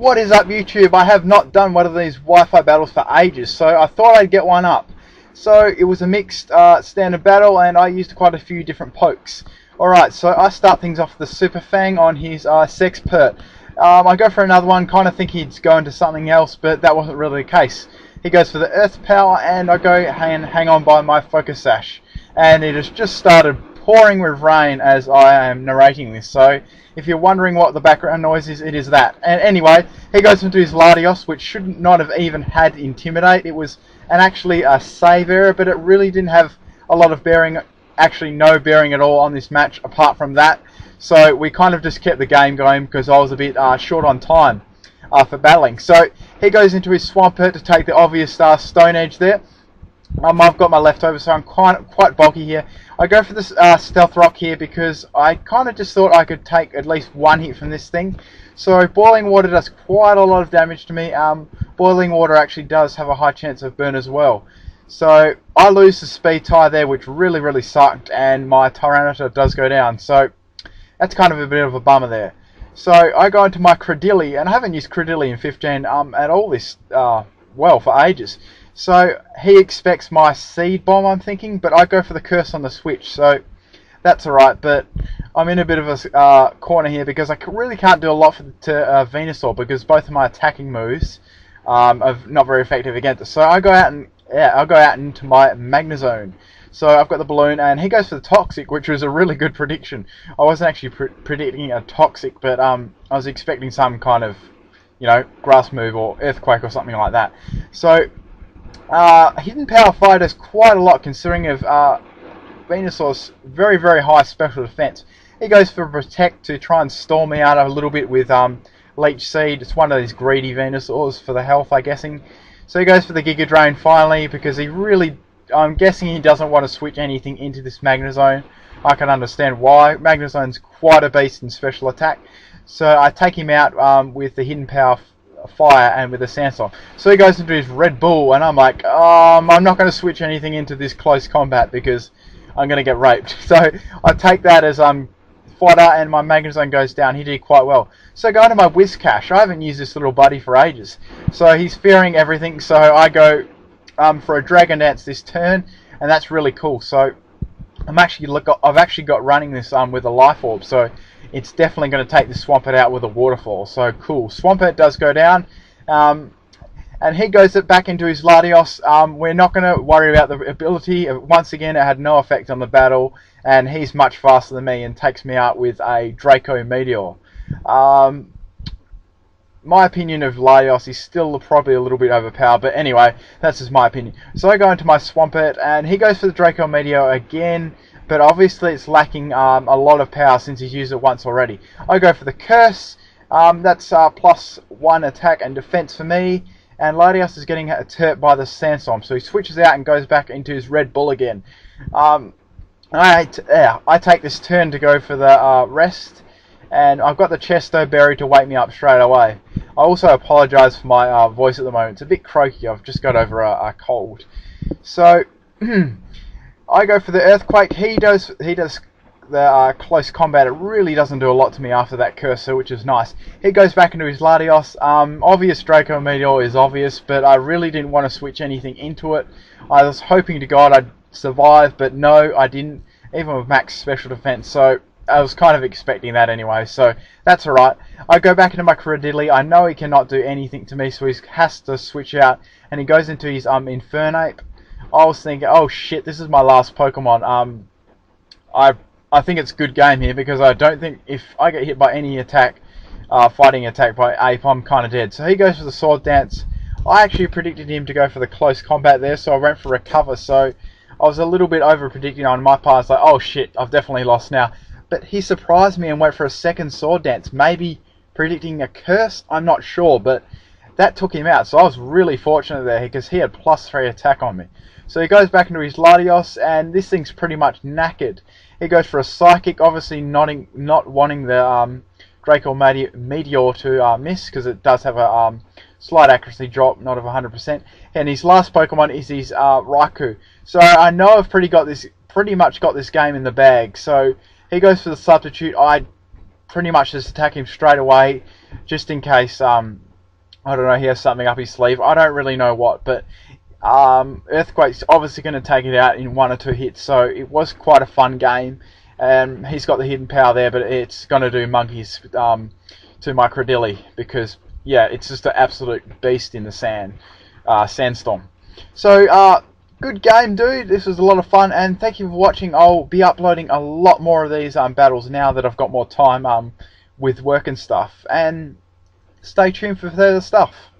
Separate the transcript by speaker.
Speaker 1: What is up, YouTube? I have not done one of these Wi-Fi battles for ages, so I thought I'd get one up. So it was a mixed standard battle, and I used quite a few different pokes. Alright, so I start things off with the Super Fang on his Sexpert. I go for another one, kind of think he'd go into something else, but that wasn't really the case. He goes for the Earth Power, and I go and hang on by my Focus Sash. And it has just started pouring with rain as I am narrating this, so if you're wondering what the background noise is, it is that. And anyway, he goes into his Latios, which should not have even had Intimidate. It was actually a save error, but it really didn't have a lot of bearing, actually no bearing at all on this match apart from that. So we kind of just kept the game going because I was a bit short on time for battling. So he goes into his Swampert to take the obvious Stone Edge there. I've got my leftovers, so I'm quite bulky here. I go for this Stealth Rock here because I kind of just thought I could take at least one hit from this thing. So Boiling Water does quite a lot of damage to me. Boiling Water actually does have a high chance of burn as well. So I lose the speed tie there, which really sucked, and my Tyranitar does go down. So that's kind of a bit of a bummer there. So I go into my Credilli, and I haven't used Credilli in 15 at all this, well, for ages. So he expects my Seed Bomb, I'm thinking, but I go for the Curse on the switch, so that's alright. But I'm in a bit of a corner here because I really can't do a lot to Venusaur because both of my attacking moves are not very effective against it. So I go out and I'll go out into my Magnezone. So I've got the Balloon, and he goes for the Toxic, which was a really good prediction. I wasn't actually predicting a Toxic, but I was expecting some kind of, you know, Grass move or Earthquake or something like that. So Hidden Power Fire does quite a lot considering of Venusaur's very high special defense. He goes for Protect to try and stall me out a little bit with Leech Seed. It's one of these greedy Venusaurs for the health, I'm guessing. So he goes for the Giga Drain finally because he really, I'm guessing he doesn't want to switch anything into this Magnezone. I can understand why. Magnezone's quite a beast in special attack. So I take him out with the Hidden Power Fire and with the Sandstorm. So he goes into his Red Bull, and I'm like, I'm not going to switch anything into this close combat because I'm going to get raped. So I take that as fodder, and my Magnezone goes down. He did quite well. So going to my Whiscash. I haven't used this little buddy for ages. So he's fearing everything, so I go for a Dragon Dance this turn, and that's really cool. So I've actually got running this with a Life Orb, so it's definitely going to take the Swampert out with a Waterfall. So cool. Swampert does go down, and he goes back into his Latios. We're not going to worry about the ability. Once again, it had no effect on the battle, and he's much faster than me and takes me out with a Draco Meteor. My opinion of Latios is still probably a little bit overpowered, but anyway, that's just my opinion. So I go into my Swampert, and he goes for the Draco Meteor again, but obviously it's lacking a lot of power since he's used it once already. I go for the Curse. That's +1 attack and defense for me, and Latios is getting hurt by the Sandstorm, so he switches out and goes back into his Red Bull again. I take this turn to go for the rest, and I've got the Chesto Berry to wake me up straight away. I also apologise for my voice at the moment. It's a bit croaky. I've just got over a cold. So I go for the Earthquake. He does the close combat. It really doesn't do a lot to me after that Cursor, which is nice. He goes back into his Latios. Obvious Draco Meteor is obvious, but I really didn't want to switch anything into it. I was hoping to God I'd survive, but no, I didn't, even with max special defense. So I was kind of expecting that anyway, so that's alright. I go back into my Credilli. I know he cannot do anything to me, so he has to switch out, and he goes into his Infernape. I was thinking, oh shit, this is my last Pokemon. I think it's a good game here because I don't think if I get hit by any attack, fighting attack by Ape, I'm kind of dead. So he goes for the Sword Dance. I actually predicted him to go for the close combat there, so I went for Recover. So I was a little bit over predicting on my part. It's like, oh shit, I've definitely lost now. But he surprised me and went for a second Sword Dance. Maybe predicting a Curse? I'm not sure, but that took him out. So I was really fortunate there because he had +3 attack on me. So he goes back into his Latios, and this thing's pretty much knackered. He goes for a Psychic, obviously not wanting the Draco Meteor to miss because it does have a slight accuracy drop, not of 100%. And his last Pokemon is his Raikou. So I know I've pretty much got this game in the bag. So he goes for the Substitute. I pretty much just attack him straight away, just in case I don't know, he has something up his sleeve. I don't really know what, but Earthquake's obviously going to take it out in 1 or 2 hits, so it was quite a fun game. He's got the hidden power there, but it's going to do monkeys to my Cradilly, because, yeah, it's just an absolute beast in the sandstorm. So, good game, dude. This was a lot of fun, and thank you for watching. I'll be uploading a lot more of these battles now that I've got more time with work and stuff. And stay tuned for further stuff.